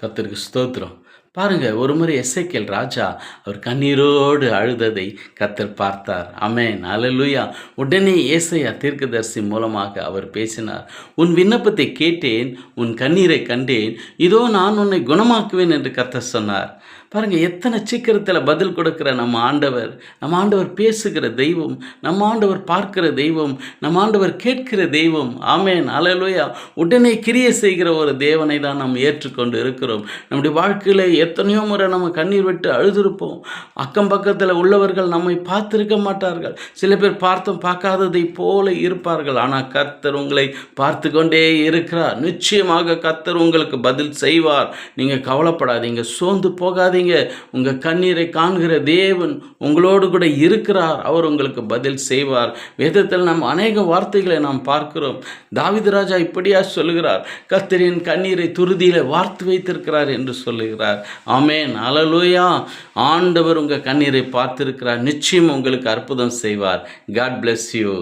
கர்த்தருக்கு ஸ்தோத்திரம். பாருங்க, ஒரு முறை எசேக்கியேல் ராஜா அவர் கண்ணீரோடு அழுததை கர்த்தர் பார்த்தார். ஆமென், அல்லேலூயா. உடனே ஏசாயா தீர்க்கதரிசி மூலமாக அவர் பேசினார். உன் விண்ணப்பத்தை கேட்டேன், உன் கண்ணீரை கண்டேன், இதோ நான் உன்னை குணமாக்குவேன் என்று கர்த்தர் சொன்னார். பாருங்க, எத்தனை சீக்கிரத்தில் பதில் கொடுக்கிற நம்ம ஆண்டவர் பேசுகிற தெய்வம், நம்ம ஆண்டவர் பார்க்கிற தெய்வம், நம்ம ஆண்டவர் கேட்கிற தெய்வம். ஆமென், அல்லேலூயா. உடனே கிரியை செய்கிற ஒரு தேவனை தான் நாம் ஏற்றுக்கொண்டு இருக்கிறோம். நம்முடைய வாழ்க்கையில் எத்தனையோ முறை நம்ம கண்ணீர் விட்டு அழுதுருப்போம். அக்கம் பக்கத்தில் உள்ளவர்கள் நம்மை பார்த்திருக்க மாட்டார்கள். சில பேர் பார்த்தும் பார்க்காததை போல இருப்பார்கள். ஆனால் கர்த்தர் உங்களை பார்த்து கொண்டே இருக்கிறார். நிச்சயமாக கர்த்தர் உங்களுக்கு பதில் செய்வார். நீங்கள் கவலைப்படாதீங்க, சோர்ந்து போகாதீங்க. உங்கள் கண்ணீரை காண்கிற தேவன் உங்களோடு கூட இருக்கிறார். அவர் உங்களுக்கு பதில் செய்வார். வேதத்தில் நாம் அநேக வார்த்தைகளை நாம் பார்க்கிறோம். தாவீது ராஜா இப்படியா சொல்லுகிறார், கர்த்தரின் கண்ணீரை துருதியில வார்த்து வைத்திருக்கிறார் என்று சொல்லுகிறார். ஆமென், அல்லேலூயா. ஆண்டவர் உங்கள் கண்ணீரை பார்த்திருக்கிறார். நிச்சயம் உங்களுக்கு அற்புதம் செய்வார். God bless you.